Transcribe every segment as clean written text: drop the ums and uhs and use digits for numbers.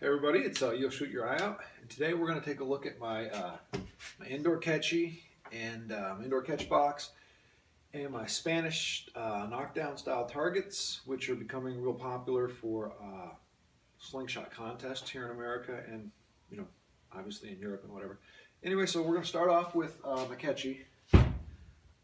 Hey everybody, it's You'll Shoot Your Eye Out, and today we're going to take a look at my indoor catchy and indoor catch box and my Spanish knockdown style targets, which are becoming real popular for slingshot contests here in America and, you know, obviously in Europe and whatever. Anyway, so we're going to start off with my catchy.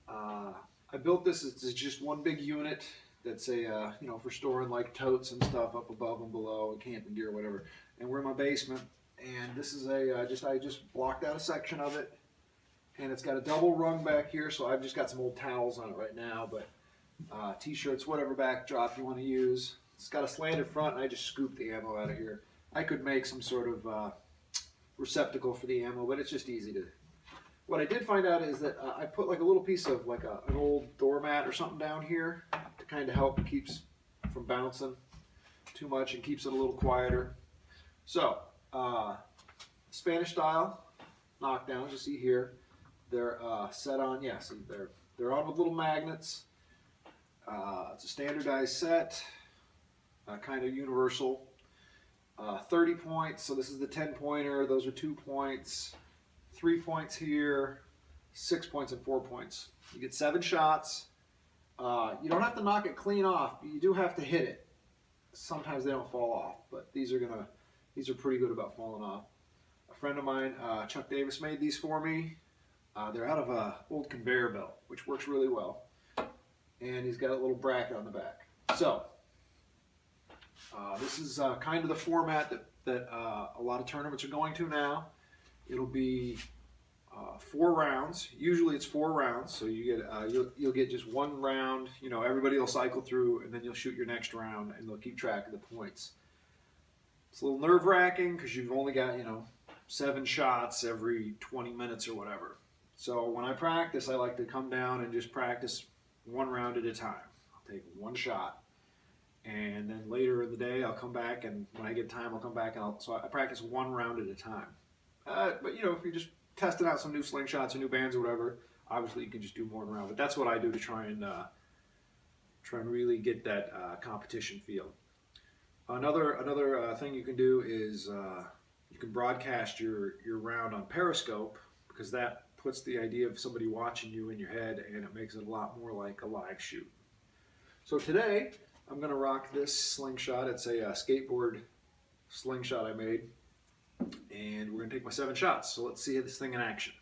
I built this as just one big unit. That's a, you know, for storing like totes and stuff up above and below, camping gear, whatever. And we're in my basement, and this is a, I just blocked out a section of it, and it's got a double rung back here, so I've just got some old towels on it right now, but t-shirts, whatever backdrop you want to use. It's got a slanted front, and I just scooped the ammo out of here. I could make some sort of receptacle for the ammo, but it's just easy to. What I did find out is that I put like a little piece of like an old doormat or something down here to kind of help keeps from bouncing too much and keeps it a little quieter. So, Spanish style knockdowns, you see here, they're set on, yeah, see they're on with little magnets. It's a standardized set, kind of universal. 30 points, so this is the 10-pointer, those are 2 points. 3 points here, 6 points and 4 points. You get 7 shots. You don't have to knock it clean off, but you do have to hit it. Sometimes they don't fall off, but these are pretty good about falling off. A friend of mine, Chuck Davis, made these for me. They're out of a old conveyor belt, which works really well. And he's got a little bracket on the back. So this is kind of the format that a lot of tournaments are going to now. It'll be 4 rounds. Usually it's 4 rounds, so you get you'll get just 1 round. You know, everybody will cycle through, and then you'll shoot your next round, and they'll keep track of the points. It's a little nerve-wracking because you've only got 7 shots every 20 minutes or whatever. So when I practice, I like to come down and just practice 1 round at a time. I'll take 1 shot, and then later in the day I'll come back, and when I get time, I'll come back and so I practice 1 round at a time. But you know, if you're just testing out some new slingshots or new bands or whatever, obviously you can just do more than a round. But that's what I do to try and really get that competition feel. Another thing you can do is you can broadcast your round on Periscope, because that puts the idea of somebody watching you in your head, and it makes it a lot more like a live shoot. So today I'm going to rock this slingshot. It's a skateboard slingshot I made. And we're going to take my 7 shots. So let's see this thing in action.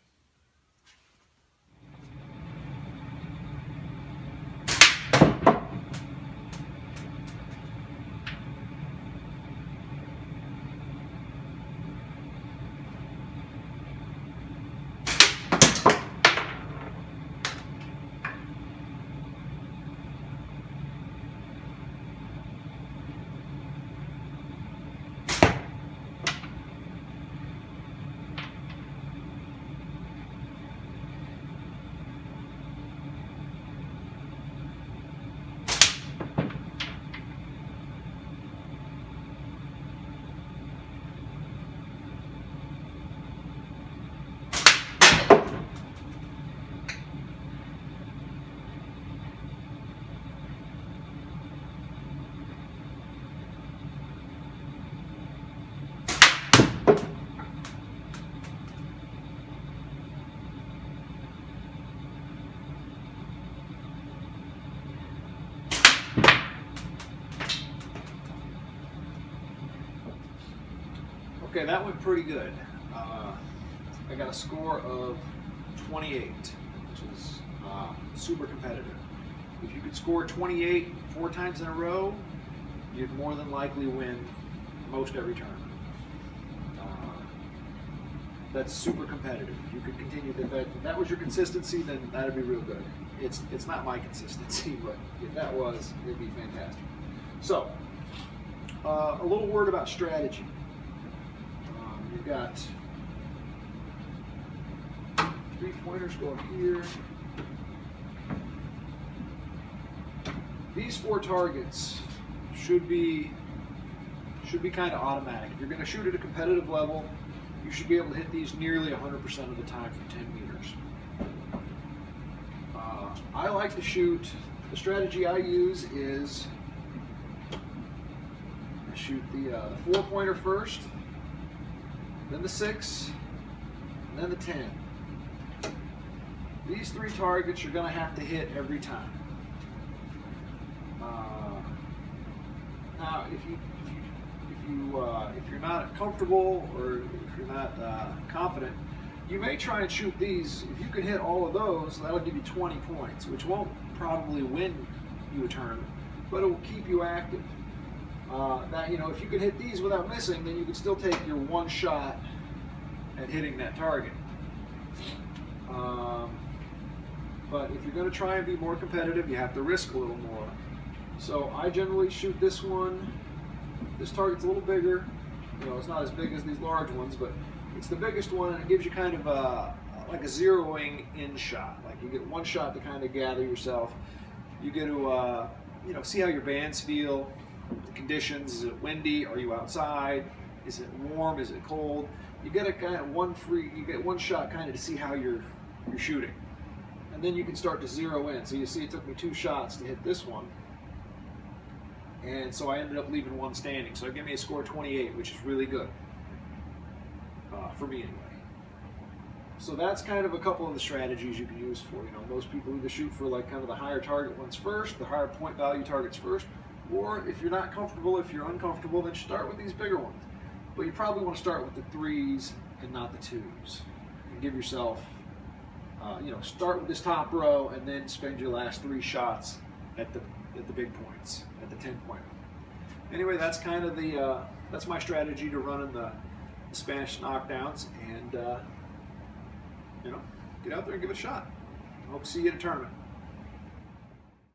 Okay, that went pretty good. I got a score of 28, which is super competitive. If you could score 28 4 times in a row, you'd more than likely win most every tournament. That's super competitive. If you could continue if that was your consistency, then that'd be real good. It's not my consistency, but if that was, it'd be fantastic. So, a little word about strategy. You've got 3 pointers going here. These 4 targets should be kind of automatic. If you're going to shoot at a competitive level, you should be able to hit these nearly 100% of the time from 10 meters. I like to shoot. The strategy I use is shoot the 4-pointer first, then the 6, and then the 10. These 3 targets you're going to have to hit every time. Now, if you're not comfortable or if you're not confident, you may try and shoot these. If you can hit all of those, that'll give you 20 points, which won't probably win you a tournament, but it will keep you active. That, you know, if you can hit these without missing, then you can still take your 1 shot at hitting that target. But if you're going to try and be more competitive, you have to risk a little more. So I generally shoot this one. This target's a little bigger. You know, it's not as big as these large ones, but it's the biggest one, and it gives you kind of like a zeroing in shot. Like you get 1 shot to kind of gather yourself. You get to you know, see how your bands feel, the conditions. Is it windy? Are you outside? Is it warm? Is it cold? You get a kind of you get 1 shot kind of to see how you're shooting, and then you can start to zero in. So you see, it took me 2 shots to hit this one. And so I ended up leaving 1 standing. So it gave me a score of 28, which is really good for me anyway. So that's kind of a couple of the strategies you can use for, you know, most people either shoot for like kind of the higher target ones first, the higher point value targets first, or if you're not comfortable, if you're uncomfortable, then start with these bigger ones. But you probably want to start with the 3s and not the 2s. And give yourself, you know, start with this top row and then spend your last 3 shots at the big points, at the 10-pointer. Anyway, that's kind of the that's my strategy to running the Spanish knockdowns, and you know, get out there and give it a shot. I hope to see you at a tournament.